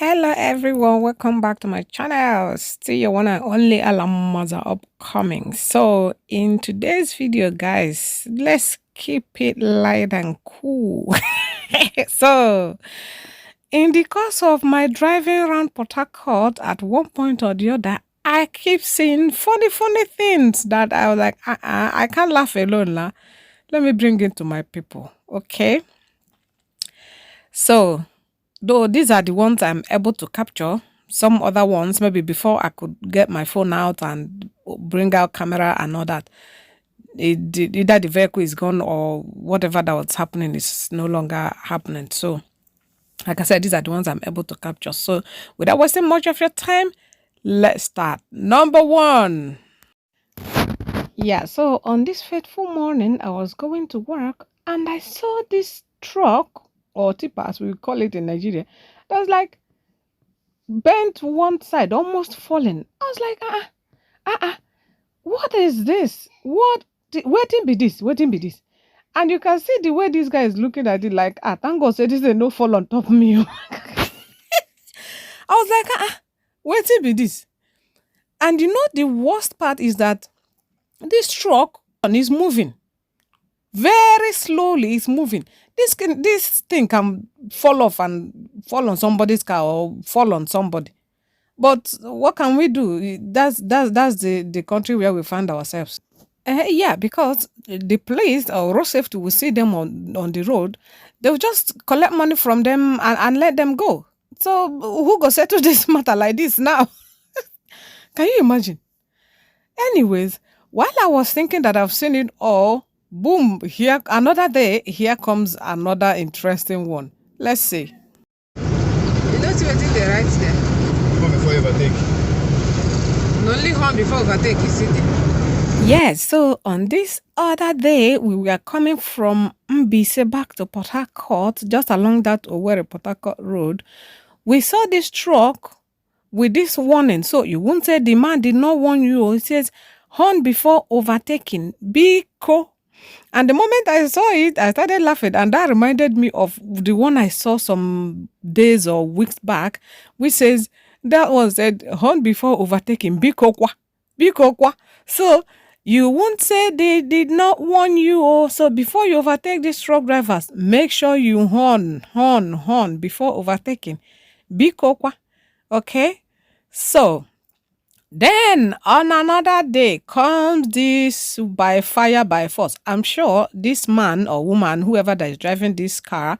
Hello everyone, welcome back to my channel. Still your one and only Alamas are upcoming. So in today's video, guys, let's keep it light and cool. So in the course of my driving around Port Harcourt, at one point or the other, I keep seeing funny things that I was like, I can't laugh alone now. Let me bring it to my people. Okay. So though these are the ones I'm able to capture, some other ones, maybe before I could get my phone out and bring out camera and all that, either the vehicle is gone or whatever that was happening is no longer happening. So, like I said, these are the ones I'm able to capture. So, without wasting much of your time, let's start. Number one. Yeah, so on this fateful morning, I was going to work and I saw this truck or tipper, as we call it in Nigeria, that was like bent one side, almost falling. I was like, what is this? Waiting be this, waiting be this. And you can see the way this guy is looking at it like, thank God, say this is no fall on top of me. I was like, waiting be this. And you know, the worst part is that this truck is moving. Very slowly, it's moving. This thing can fall off and fall on somebody's car or fall on somebody. But what can we do? That's the country where we find ourselves. Yeah, because the police or road safety will see them on the road, they'll just collect money from them and let them go. So who go settle this matter like this now? Can you imagine? Anyways, while I was thinking that I've seen it all, boom, here another day, here comes another interesting one. Let's see. You know what they write there? Horn before you overtake. Only horn before overtake, you see there. Yes, so on this other day, we were coming from Mbise back to Port Harcourt, just along that Owerri Port Harcourt road. We saw this truck with this warning. So you won't say the man did not warn you. It says, horn before overtaking, be co. And the moment I saw it, I started laughing. And that reminded me of the one I saw some days or weeks back, which says, that was said, horn before overtaking, be kokwa, be kokwa. So you won't say they did not warn you. Oh, so before you overtake these truck drivers, make sure you horn before overtaking, be kokwa. Okay, so then on another day comes this by fire by force. I'm sure this man or woman, whoever that is driving this car,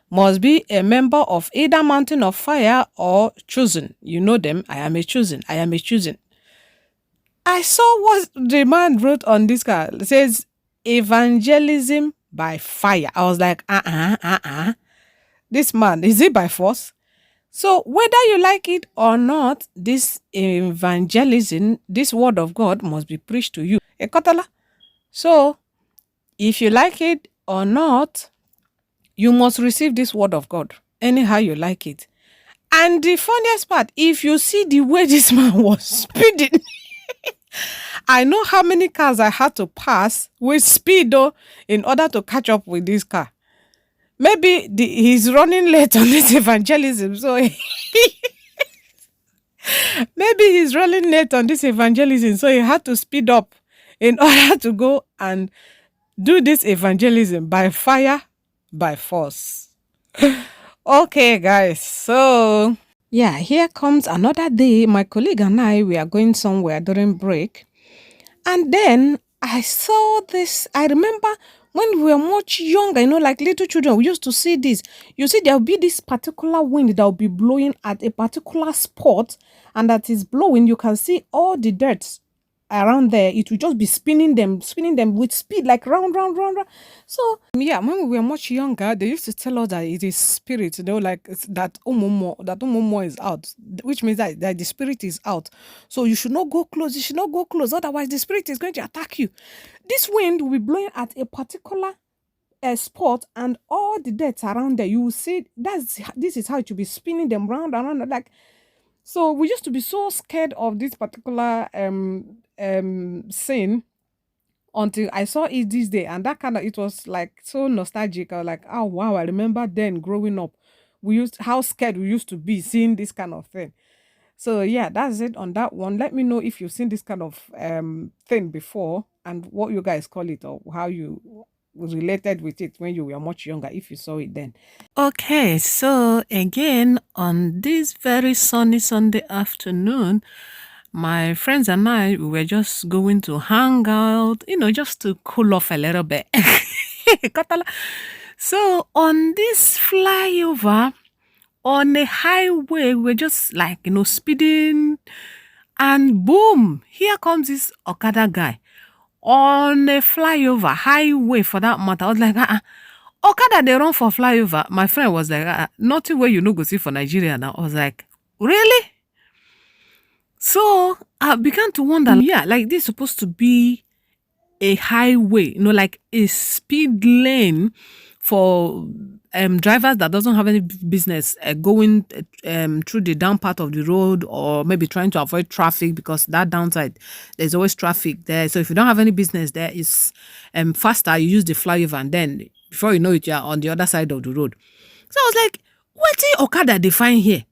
must be a member of either Mountain of Fire or Chosen. You know them. I am a Chosen. I am a Chosen. I saw what the man wrote on this car. It says Evangelism by fire. I was like, This man, is it by force? So whether you like it or not, this evangelism, this word of God must be preached to you. Ekotala. So if you like it or not, you must receive this word of God, anyhow you like it. And the funniest part, if you see the way this man was speeding, I know how many cars I had to pass with speed though in order to catch up with this car. Maybe he's running late on this evangelism, so maybe he's running late on this evangelism, so he had to speed up in order to go and do this evangelism by fire, by force. Okay, guys, so yeah, here comes another day. My colleague and I, we are going somewhere during break. And then I saw this. I remember when we were much younger, like little children, we used to see this. You see, there will be this particular wind that will be blowing at a particular spot, and that is blowing. You can see all the dirt around there. It will just be spinning them with speed, like round. So yeah, when we were much younger, they used to tell us that it is spirit. Like that umumo is out, which means that the spirit is out. So you should not go close. You should not go close, otherwise the spirit is going to attack you. This wind will be blowing at a particular spot, and all the dirt around there, you will see this is how it will be spinning them round and round, like. So we used to be so scared of this particular scene until I saw it this day, and it was like so nostalgic. I was like, oh wow, I remember then growing up how scared we used to be seeing this kind of thing. So yeah, that's it on that one. Let me know if you've seen this kind of thing before and what you guys call it, or how you related with it when you were much younger, if you saw it then. Okay, so again, on this very sunny Sunday afternoon, my friends and I, we were just going to hang out, just to cool off a little bit. So on this flyover, on a highway, we're just like, speeding, and boom, here comes this Okada guy on a flyover, highway for that matter. I was like, Okada, they run for flyover. My friend was like, nothing where go see for Nigeria now. I was like, really? So I began to wonder, yeah, like this is supposed to be a highway, like a speed lane for drivers that doesn't have any business going through the down part of the road, or maybe trying to avoid traffic, because that downside there's always traffic there. So if you don't have any business there, it's faster. You use the flyover, and then before you know it, you're on the other side of the road. So I was like, what is Okada define here?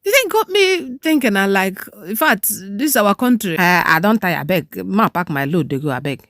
The thing got me thinking, and like, in fact, this is our country. I don't tire, I beg. Ma pack my load, they go, I beg.